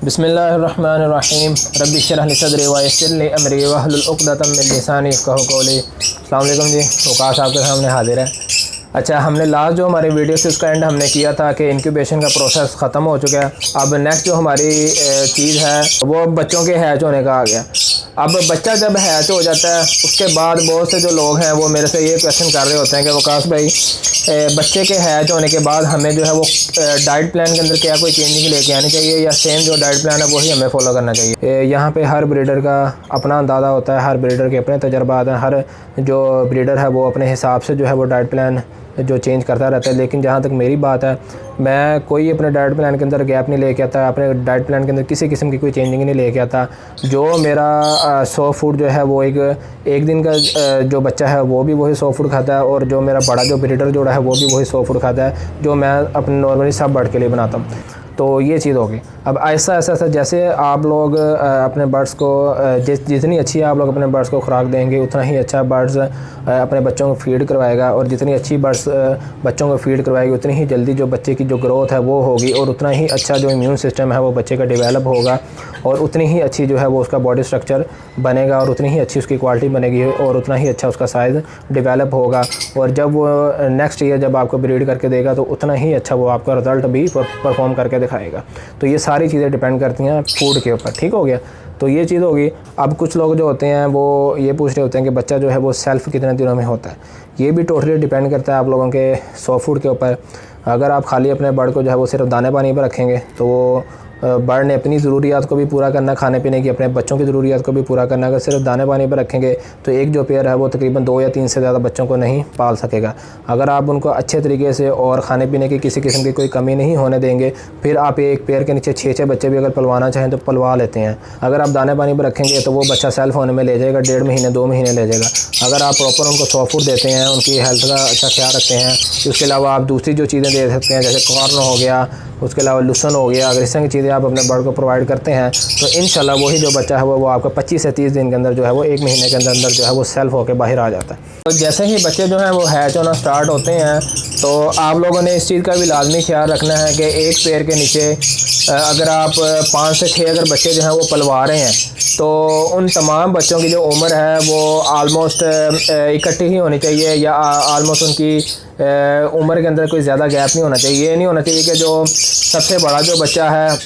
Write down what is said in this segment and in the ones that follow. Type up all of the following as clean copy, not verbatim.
बिस्मिल्लाहिर्रहमानिर्रहीम रब्बि इश्रह ली सदरी व यस्सिर ली अमरी वहलुल उक़दतम मिन लिसानी यफ़क़हू क़ौली। अस्सलाम वालेकुम जी, वकास आपके सामने हाजिर है। अच्छा, हमने लास्ट जो हमारी वीडियो थी उसका एंड हमने किया था कि इंक्यूबेशन का प्रोसेस ख़त्म हो चुका है। अब नेक्स्ट जो हमारी चीज़ है वो बच्चों के हैच होने का आ गया। अब बच्चा जब हैच हो जाता है उसके बाद बहुत से जो लोग हैं वो मेरे से ये क्वेश्चन कर रहे होते हैं कि वकास भाई बच्चे के हैच होने के बाद हमें जो है वो डाइट प्लान के अंदर क्या कोई चेंजिंग लेके आनी चाहिए या सेम जो डाइट प्लान है वही हमें फॉलो करना चाहिए। यहाँ पे हर ब्रीडर का अपना अंदाज़ा होता है, हर ब्रीडर के अपने तजर्बात हैं, हर जो ब्रीडर है वो अपने हिसाब से जो है वो डाइट प्लान जो चेंज करता रहता है। लेकिन जहाँ तक मेरी बात है, मैं कोई अपने डाइट प्लान के अंदर गैप नहीं लेके आता, अपने डाइट प्लान के अंदर किसी किस्म की कोई चेंजिंग नहीं लेके आता। जो मेरा 100 फूड जो है वो एक दिन का जो बच्चा है वो भी वही 100 फूड खाता है, और जो मेरा बड़ा जो ब्रीडर जोड़ा है वो भी वही 100 फूड खाता है, जो मैं अपने नॉर्मली सब बर्ड के लिए बनाता हूँ। तो ये चीज़ होगी। अब ऐसा जैसे आप लोग अपने बर्ड्स को जितनी अच्छी आप लोग अपने बर्ड्स को खुराक देंगे उतना ही अच्छा बर्ड्स अपने बच्चों को फीड करवाएगा, और जितनी अच्छी बर्ड्स बच्चों को फीड करवाएगी उतनी ही जल्दी जो बच्चे की जो ग्रोथ है वो होगी, और उतना ही अच्छा जो इम्यून सिस्टम है वो बच्चे का डेवलप होगा, और उतनी ही अच्छी जो है वो उसका बॉडी स्ट्रक्चर बनेगा, और उतनी ही अच्छी उसकी क्वालिटी बनेगी, और उतना ही अच्छा उसका साइज़ डेवलप होगा। और जब वो नेक्स्ट ईयर जब आपको ब्रीड करके देगा तो उतना ही अच्छा वो आपका रिज़ल्ट भी परफॉर्म करके दिखाएगा। तो ये सारी चीज़ें डिपेंड करती हैं फूड के ऊपर। ठीक हो गया, तो ये चीज़ होगी। अब कुछ लोग जो होते हैं वो ये पूछ रहे होते हैं कि बच्चा जो है वो सेल्फ कितने दिनों में होता है। ये भी टोटली डिपेंड करता है आप लोगों के 100 फूड के ऊपर। अगर आप खाली अपने बर्ड को जो है वो सिर्फ दाने पानी पर रखेंगे तो वो बर्ड ने अपनी ज़रूरियात को भी पूरा करना, खाने पीने की, अपने बच्चों की ज़रूरियात को भी पूरा करना। अगर सिर्फ दाने पानी पर रखेंगे तो एक जो पेयर है वो तकरीबन 2 या 3 से ज़्यादा बच्चों को नहीं पाल सकेगा। अगर आप उनको अच्छे तरीके से और खाने पीने की किसी किस्म की कोई कमी नहीं होने देंगे, फिर आप एक पेयर के नीचे 6 बच्चे भी अगर पलवाना चाहें तो पलवा लेते हैं। अगर आप दाने पानी पर रखेंगे तो वो बच्चा सेल्फ होने में ले जाएगा 1.5 महीने 2 महीने ले जाएगा। अगर आप प्रॉपर उनको 100 फूड देते हैं, उनकी हेल्थ का अच्छा ख्याल रखते हैं, उसके अलावा आप दूसरी जो चीज़ें दे सकते हैं जैसे कॉर्न हो गया, उसके अलावा लुसन हो गया, अगर इस तरह की चीज़ें आप अपने बर्ड को प्रोवाइड करते हैं तो इंशाल्लाह वही जो बच्चा है वो आपका 25 से 30 दिन के अंदर जो है वो 1 महीने के अंदर जो है वो सेल्फ होकर बाहर आ जाता है। तो जैसे ही बच्चे जो हैं वो हैच होना स्टार्ट होते हैं तो आप लोगों ने इस चीज़ का भी लाजमी ख्याल रखना है कि एक पेड़ के नीचे अगर आप 5 से 6 अगर बच्चे जो हैं वो पलवा रहे हैं तो उन तमाम बच्चों की जो उम्र है वो आलमोस्ट इकट्ठी ही होनी चाहिए, या आलमोस्ट उनकी उम्र के अंदर कोई ज़्यादा गैप नहीं होना चाहिए। ये नहीं होना चाहिए कि जो सबसे बड़ा जो बच्चा है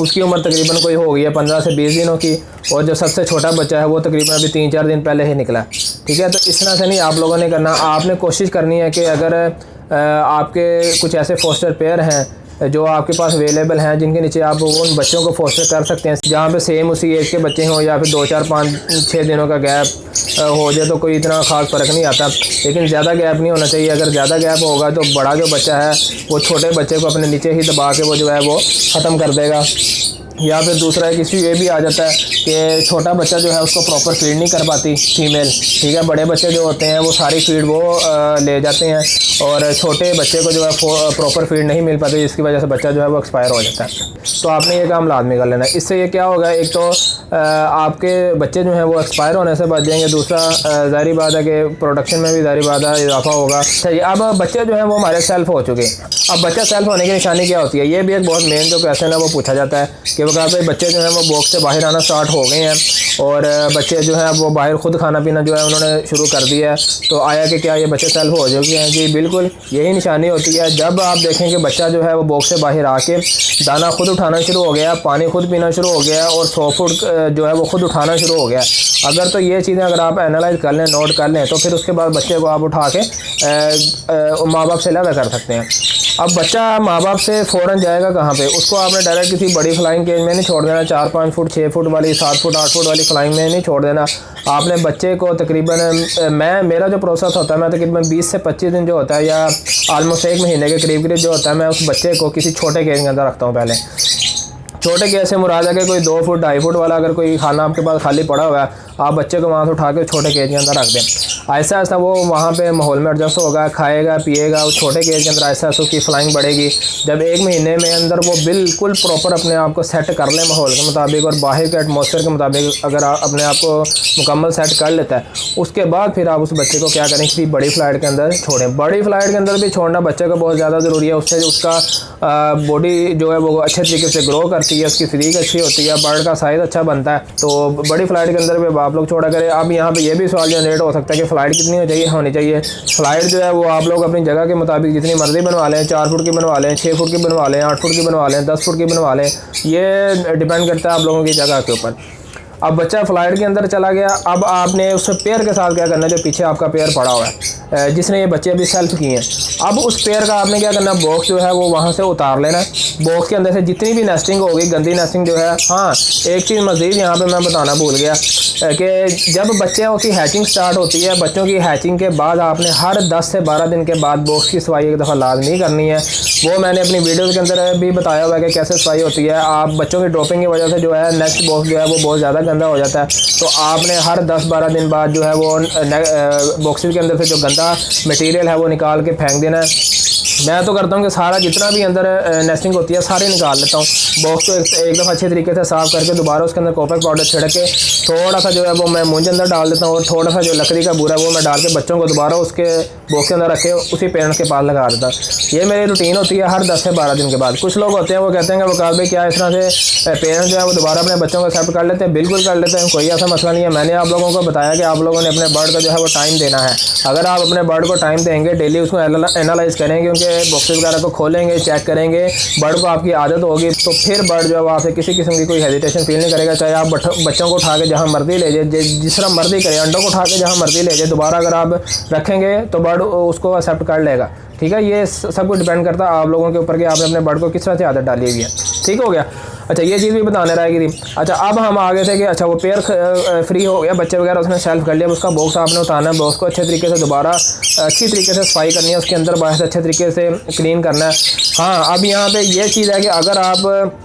उसकी उम्र तकरीबन कोई हो गई है 15 से 20 दिनों की, और जो सबसे छोटा बच्चा है वो तकरीबन अभी 3-4 दिन पहले ही निकला। ठीक है, तो इस तरह से नहीं आप लोगों ने करना। आपने कोशिश करनी है कि अगर आपके कुछ ऐसे फोस्टर पेयर हैं जो आपके पास अवेलेबल हैं जिनके नीचे आप उन बच्चों को फोस्टर कर सकते हैं, जहाँ पे सेम उसी एज के बच्चे हों, या फिर 2, 4, 5, 6 दिनों का गैप हो जाए तो कोई इतना ख़ास फ़र्क नहीं आता, लेकिन ज़्यादा गैप नहीं होना चाहिए। अगर ज़्यादा गैप होगा तो बड़ा जो बच्चा है वो छोटे बच्चे को अपने नीचे ही दबा के वो जो है वो ख़त्म कर देगा। या फिर दूसरा एक इशू ये भी आ जाता है कि छोटा बच्चा जो है उसको प्रॉपर फीड नहीं कर पाती फीमेल। ठीक है, बड़े बच्चे जो होते हैं वो सारी फीड वो ले जाते हैं, और छोटे बच्चे को जो है प्रॉपर फीड नहीं मिल पाती, जिसकी वजह से बच्चा जो है वो एक्सपायर हो जाता है। तो आपने ये काम लाजमी कर लेना है। इससे ये क्या होगा, एक तो आपके बच्चे जो हैं वो एक्सपायर होने से बच जाएंगे, दूसरा ज़ाहिर बात है कि प्रोडक्शन में भी ज़ाहिर बात है इजाफा होगा। सही, अब बच्चे जो हैं वो हमारे सेल्फ हो चुके हैं। अब बच्चा सेल्फ होने की निशानी क्या होती है, ये भी एक बहुत मेन जो क्वेश्चन है वो पूछा जाता है कि वहाँ पे बच्चे जो हैं वो बॉक्स से बाहर आना स्टार्ट हो गए हैं, और बच्चे जो हैं वो बाहर खुद खाना पीना जो है उन्होंने शुरू कर दिया है, तो आया कि क्या ये बच्चे सेल्फ हो चुके हैं? जी बिल्कुल, यही निशानी होती है। जब आप देखें कि बच्चा जो है वो बॉक्स से बाहर आके दाना खुद उठाना शुरू हो गया, पानी खुद पीना शुरू हो गया, और 100 फूड जो है वो खुद उठाना शुरू हो गया, अगर तो ये चीज़ें अगर आप एनालाइज कर लें, नोट कर लें, तो फिर उसके बाद बच्चे को आप उठा के माँ बाप से अलग कर सकते हैं। अब बच्चा माँ बाप से फ़ौरन जाएगा कहाँ पे? उसको आपने डायरेक्ट किसी बड़ी फ्लाइंग केज में नहीं छोड़ देना, 4-5 फुट 6 फुट वाली 7 फुट 8 फुट वाली फ्लाइंग में नहीं छोड़ देना। आपने बच्चे को तकरीबन मेरा जो प्रोसेस होता है, मैं तकरीबन 20 से 25 दिन जो होता है, या आलमोस्ट 1 महीने के करीब जो होता है, मैं उस बच्चे को किसी छोटे केज के अंदर रखता हूँ। पहले छोटे केज से मुराद है कि कोई 2 फुट 2.5 फुट वाला अगर कोई खाना आपके पास खाली पड़ा हुआ है, आप बच्चे को वहाँ से उठा के छोटे केज के अंदर रख दें। ऐसा ऐसा वो वहाँ पे माहौल में एडजस्ट होगा, खाएगा पिएगा, उस छोटे केज के अंदर ऐसा ऐसा उसकी फ्लाइंग बढ़ेगी। जब 1 महीने में अंदर वो बिल्कुल प्रॉपर अपने आप को सेट कर ले माहौल के मुताबिक और बाहर के एटमॉस्फेयर के मुताबिक अगर आप अपने आप को मुकम्मल सेट कर लेता है, उसके बाद फिर आप उस बच्चे को क्या करें कि बड़ी फ़्लाइट के अंदर छोड़ें। बड़ी फ़्लाइट के अंदर भी छोड़ना बच्चे को बहुत ज़्यादा ज़रूरी है। उससे उसका बॉडी जो है वो अच्छे तरीके से ग्रो करती है, उसकी फिजिक अच्छी होती है, बर्ड का साइज़ अच्छा बनता है। तो बड़ी फ़्लाइट के अंदर भी आप लोग छोड़ा करें। अब यहाँ पे ये भी सवाल जनरेट हो सकता है कि फ़्लाइट कितनी होनी चाहिए। फ़्लाइट जो है वो आप लोग अपनी जगह के मुताबिक जितनी मर्ज़ी बनवा लें, 4 फुट की बनवा लें, 6 फुट की बनवा लें, 8 फुट की बनवा लें, 10 फुट की बनवा लें, ये डिपेंड करता है आप लोगों की जगह के ऊपर। अब बच्चा फ़्लाइट के अंदर चला गया, अब आपने उस पेयर के साथ क्या करना है, जो पीछे आपका पेयर पड़ा हुआ है जिसने ये बच्चे अभी सेल्फ किए हैं, अब उस पेयर का आपने क्या करना, बॉक्स जो है वो वहाँ से उतार लेना। बॉक्स के अंदर से जितनी भी नेस्टिंग होगी, गंदी नेस्टिंग जो है। हाँ, एक चीज़ मज़ीद यहाँ पे मैं बताना भूल गया कि जब बच्चों की हैचिंग स्टार्ट होती है, बच्चों की हैचिंग के बाद आपने हर 10 से 12 दिन के बाद बॉक्स की सफाई एक दफ़ा लाजमी करनी है। वो मैंने अपनी वीडियो के अंदर भी बताया हुआ है कि कैसे सफाई होती है। आप बच्चों की ड्रॉपिंग की वजह से जो है नेक्स्ट बॉक्स जो है वो बहुत ज़्यादा गंदा हो जाता है, तो आपने हर 10-12 दिन बाद जो है वो बॉक्सेस के अंदर से जो गंदा मटेरियल है वो निकाल के फेंक देना है। मैं तो करता हूँ कि सारा जितना भी अंदर नेस्टिंग होती है सारी निकाल लेता हूँ। बॉक्स को एक दफ़ा अच्छे तरीके से साफ़ करके दोबारा उसके अंदर कॉपर पाउडर छिड़क के थोड़ा सा जो है वो मैं मुंज अंदर डाल देता हूँ और थोड़ा सा जो लकड़ी का बूरा वो मैं डाल के बच्चों को दोबारा उसके बॉक्स के अंदर रख के उसी पेरेंट्स के पास लगा देता हूँ। ये मेरी रूटीन होती है हर 10 से 12 दिन के बाद। कुछ लोग होते हैं वो कहते हैं कि वकाल भाई क्या इस तरह से पेरेंट्स जो है वो दोबारा अपने बच्चों को एक्सेप्ट कर लेते हैं। बिल्कुल कर लेते हैं, कोई ऐसा मसला नहीं है। मैंने आप लोगों को बताया कि आप लोगों ने अपने बर्ड को जो है वो टाइम देना है। अगर आप अपने बर्ड को टाइम देंगे, डेली उसको एनालाइज करेंगे, उनके बॉक्सेस वगैरह को खोलेंगे, चेक करेंगे, बर्ड को आपकी आदत होगी, तो फिर बर्ड जो है आपसे किसी किस्म की कोई हेजिटेशन फील नहीं करेगा। चाहे आप बच्चों को उठा के जहाँ मर्जी ले जाए, जिस तरह मर्जी करें, अंडों को उठा के जहाँ मर्जी ले जाए, दोबारा अगर आप रखेंगे तो बर्ड उसको एक्सेप्ट कर लेगा। ठीक है, ये सब कुछ डिपेंड करता है आप लोगों के ऊपर कि आपने अपने बर्ड को किस तरह से आदत डाली हुई है। ठीक हो गया। अच्छा, ये चीज़ भी बताने रहेगी थी। अच्छा, अब हम आगे थे कि अच्छा वो पेयर फ्री हो गया, बच्चे वगैरह उसने सेल्फ कर लिया, उसका बॉक्स आपने उतारना है, बॉक्स को अच्छे तरीके से दोबारा अच्छी तरीके से सफाई करनी है, उसके अंदर बाहर से अच्छे तरीके से क्लीन करना है। हाँ, अब यहाँ पे ये चीज़ है कि अगर आप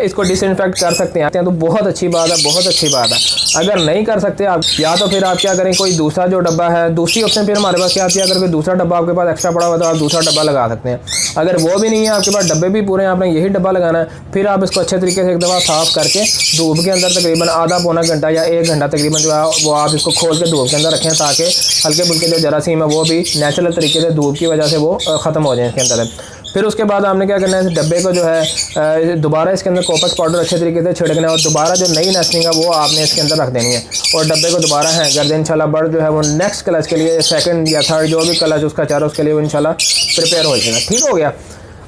इसको डिसइंफेक्ट कर सकते हैं तो बहुत अच्छी बात है, बहुत अच्छी बात है। अगर नहीं कर सकते आप, या तो फिर आप क्या करें, कोई दूसरा जो डब्बा है, दूसरी ऑप्शन फिर हमारे पास क्या आती है, अगर कोई दूसरा डब्बा आपके पास एक्स्ट्रा पड़ा हुआ तो आप दूसरा डब्बा लगा सकते हैं। अगर वो भी नहीं है आपके पास, डब्बे भी पूरे हैं, आपने यही डब्बा लगाना है, फिर आप इसको अच्छे तरीके से एक दफ़ा साफ़ करके धूप के अंदर तकरीबन आधा पौना घंटा या 1 घंटा तकरीबन जो है वो आप इसको खोल के धूप के अंदर रखें, ताकि हल्के फुल्के जो जरासीम है वो भी नेचुरल तरीके से धूप की वजह से वो ख़त्म हो जाए इसके अंदर। फिर उसके बाद आपने क्या करना है, इस डब्बे को जो है दोबारा इसके अंदर कॉपर पाउडर अच्छे तरीके से छिड़कना है और दोबारा जो नई नेस्टिंग है वो आपने इसके अंदर रख देनी है और डब्बे को दोबारा हैंग कर दें। इंशाल्लाह बर्ड जो है वो नेक्स्ट क्लच के लिए, सेकंड या थर्ड जो भी क्लच उसका चारों उसके लिए इंशाल्लाह प्रिपेयर हो जाएगा। ठीक हो गया।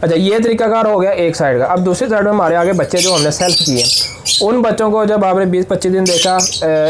अच्छा, ये तरीकाकार हो गया एक साइड का। अब दूसरी साइड में हमारे आगे बच्चे जो हमने सेल्फ किए, उन बच्चों को जब आपने 20-25 दिन देखा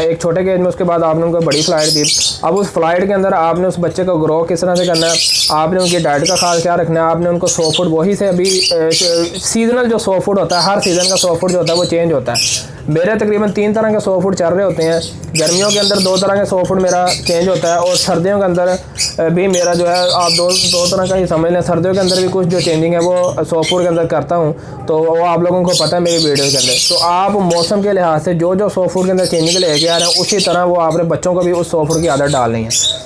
एक छोटे केज में, उसके बाद आपने उनको बड़ी फ्लाइट दी। अब उस फ्लाइट के अंदर आपने उस बच्चे को ग्रो किस तरह से करना है, आपने उनकी डाइट का खास ख्याल रखना है। आपने उनको 100 फुट वही से अभी सीजनल जो 100 फुट होता है, हर सीज़न का 100 फुट जो होता है वो चेंज होता है। मेरे तकरीबन 3 तरह के 100 फुट चल रहे होते हैं। गर्मियों के अंदर 2 तरह के 100 फुट मेरा चेंज होता है और सर्दियों के अंदर भी मेरा जो है आप दो तरह का ही समझ लें। सर्दियों के अंदर भी कुछ जो चेंजिंग है वो 100 फुट के अंदर करता हूँ, तो वो आप लोगों को पता है मेरी वीडियो के अंदर। तो आप मौसम के लिहाज से जो 100 फुट के अंदर चेंजिंग लेके आ रहे हैं, उसी तरह वो आपने बच्चों को भी उस 100 फुट की आदत डालनी है।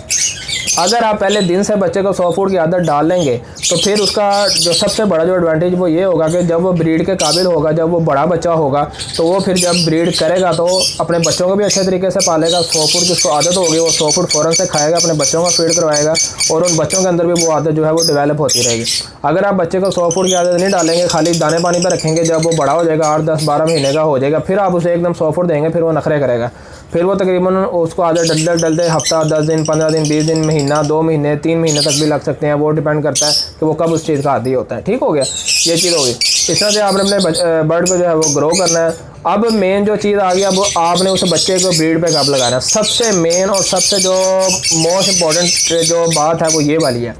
अगर आप पहले दिन से बच्चे को 100 फुट की आदत डाल लेंगे तो फिर उसका जो सबसे बड़ा जो एडवांटेज वो ये होगा कि जब वो ब्रीड के काबिल होगा, जब वो बड़ा बच्चा होगा, तो वो फिर जब ब्रीड करेगा तो अपने बच्चों को भी अच्छे तरीके से पालेगा। 100 फुट की उसको आदत होगी, वो 100 फुट फ़ौरन से खाएगा, अपने बच्चों का फीड करवाएगा और उन बच्चों के अंदर भी वो आदत जो है वो डेवलप होती रहेगी। अगर आप बच्चे को 100 फुट की आदत नहीं डालेंगे, खाली दाने पानी पर रखेंगे, जब वो बड़ा हो जाएगा 8-10-12 महीने का हो जाएगा, फिर आप उसे एकदम 100 फुट देंगे, फिर वो नखरे करेगा। फिर वो तकरीबन उसको आदत डलते हफ्ता, 10 दिन, 15 दिन, 20 दिन, महीना, 2 महीने, 3 महीने तक भी लग सकते हैं। वो डिपेंड करता है कि वो कब उस चीज़ का आदी होता है। ठीक हो गया, ये चीज़ होगी। इस तरह से आपने अपने बर्ड को जो है वो ग्रो करना है। अब मेन जो चीज़ आ गई, अब आपने उस बच्चे को ब्रीड पे कब लगाना है। सबसे मेन और सबसे जो मोस्ट इम्पॉर्टेंट जो बात है वो ये वाली है।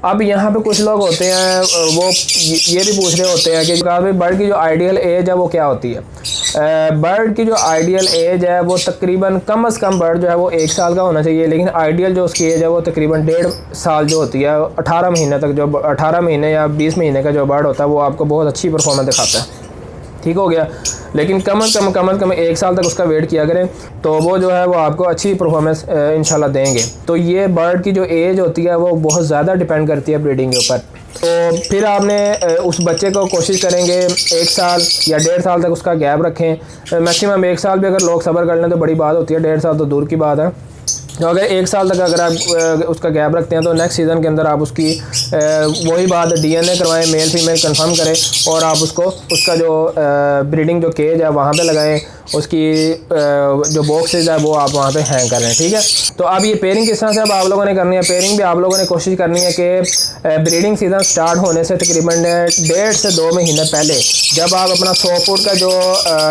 अब यहाँ पे कुछ लोग होते हैं वो ये भी पूछ रहे होते हैं कि बर्ड की जो आइडियल एज है वो क्या होती है। बर्ड की जो आइडियल एज है वो तकरीबन कम से कम बर्ड जो है वो 1 साल का होना चाहिए, लेकिन आइडियल जो उसकी एज है वो तकरीबन 1.5 साल जो होती है। 18 महीने तक जो 18 महीने या 20 महीने का जो बर्ड होता है वो आपको बहुत अच्छी परफॉर्मेंस दिखाता है। ठीक हो गया। लेकिन कम अज़ कम 1 साल तक उसका वेट किया करें, तो वो जो है वो आपको अच्छी परफॉर्मेंस इंशाल्लाह देंगे। तो ये बर्ड की जो एज होती है वो बहुत ज़्यादा डिपेंड करती है ब्रीडिंग के ऊपर। तो फिर आपने उस बच्चे को कोशिश करेंगे 1 साल या 1.5 साल तक उसका गैप रखें। मैक्सिमम 1 साल भी अगर लोग सब्र कर लें तो बड़ी बात होती है, 1.5 साल तो दूर की बात है। तो अगर 1 साल तक अगर आप उसका गैप रखते हैं तो नेक्स्ट सीज़न के अंदर आप उसकी वही बात DNA करवाएं, मेल फीमेल कंफर्म करें और आप उसका जो ब्रीडिंग जो केज है वहाँ पे लगाएं, उसकी जो बॉक्सेज है वो आप वहाँ पे हैंग करें, ठीक है। तो अब ये पेयरिंग किस तरह से अब आप लोगों ने करनी है, पेयरिंग भी आप लोगों ने कोशिश करनी है कि ब्रीडिंग सीज़न स्टार्ट होने से तकरीबन 1.5 से 2 महीने पहले जब आप अपना 100 फुट का जो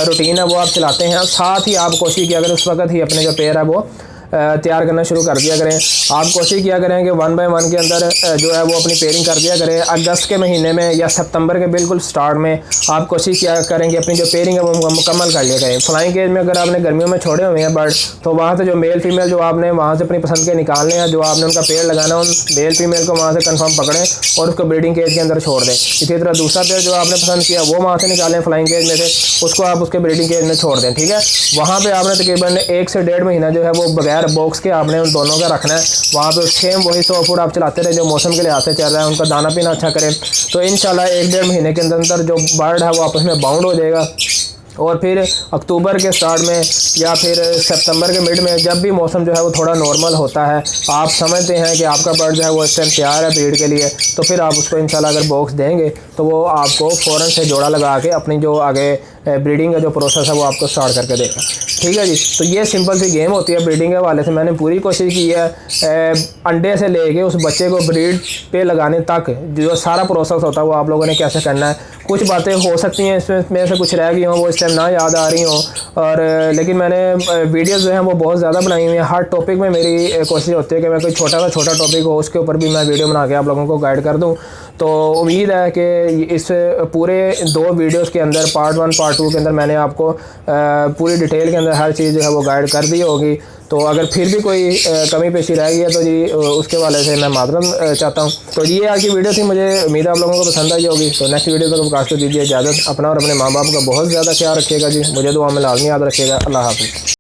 रूटीन है वो आप चलाते हैं, साथ ही आप कोशिश किया करें उस वक्त ही अपने जो पेयर है वो तैयार करना शुरू कर दिया करें। आप कोशिश किया करें कि 1 बाय 1 के अंदर जो है वो अपनी पेयरिंग कर दिया करें। अगस्त के महीने में या सितंबर के बिल्कुल स्टार्ट में आप कोशिश किया करेंगे अपनी जो पेयरिंग है वो मुकम्मल कर लिया करें। फ्लाइंग केज में अगर आपने गर्मियों में छोड़े हुए हैं बर्ड, तो वहाँ से जो मेल फीमेल जो आपने वहाँ से अपनी पसंद के निकालने हैं, जो आपने उनका पेड़ लगाना है, उन मेल फीमेल को वहाँ से कन्फर्म पकड़ें और उसको ब्रीडिंग केज के अंदर छोड़ दें। इसी तरह दूसरा पेड़ जो आपने पसंद किया वो वहाँ से निकालें फ्लाइंग केज में से, उसको आप उसके ब्रीडिंग केज में छोड़ दें, ठीक है। वहाँ पर आपने तकरीबन 1 से 1.5 महीना जो है वो बगैर बॉक्स के आपने उन दोनों का रखना है। वहाँ पे सेम वही 100 फुट आप चलाते रहे जो मौसम के लिहाज से चल रहा है, उनका दाना पीना अच्छा करें, तो इंशाल्लाह 1-1.5 महीने के अंदर जो बर्ड है वो आपस में बाउंड हो जाएगा। और फिर अक्टूबर के स्टार्ट में या फिर सितंबर के मिड में जब भी मौसम जो है वो थोड़ा नॉर्मल होता है, आप समझते हैं कि आपका बर्ड जो है वो इस टाइम तैयार है ब्रीड के लिए, तो फिर आप उसको इंशाल्लाह अगर बॉक्स देंगे तो वो आपको फ़ौरन से जोड़ा लगा के अपनी जो आगे ब्रीडिंग का जो प्रोसेस है वो आपको स्टार्ट करके देगा, ठीक है जी। तो ये सिंपल सी गेम होती है ब्रीडिंग के हवाले से। मैंने पूरी कोशिश की है अंडे से लेके उस बच्चे को ब्रीड पे लगाने तक जो सारा प्रोसेस होता है वो आप लोगों ने कैसे करना है। कुछ बातें हो सकती हैं इसमें से कुछ रह गई हों, वो इस टाइम ना याद आ रही हों, और लेकिन मैंने वीडियोज़ जो हैं वो बहुत ज़्यादा बनाई हुई हैं। हर टॉपिक में मेरी कोशिश होती है कि मैं कोई छोटा टॉपिक हो उसके ऊपर भी मैं वीडियो बना के आप लोगों को गाइड कर दूँ। तो उम्मीद है कि इस पूरे 2 वीडियोस के अंदर पार्ट 1 पार्ट 2 के अंदर मैंने आपको पूरी डिटेल के अंदर हर चीज़ जो है वो गाइड कर दी होगी। तो अगर फिर भी कोई कमी पेशी रह गई है तो जी उसके वाले से मैं माफ़रत चाहता हूँ। तो ये आज की वीडियो थी, मुझे उम्मीद है आप लोगों को पसंद आई होगी। तो नेक्स्ट वीडियो तक कास्ट दीजिए इजाज़त। अपना और अपने माँ बाप का बहुत ज़्यादा ख्याल रखिएगा जी, मुझे दुआ में लाजमी याद रखिएगा। अल्लाह हाफ़िज़।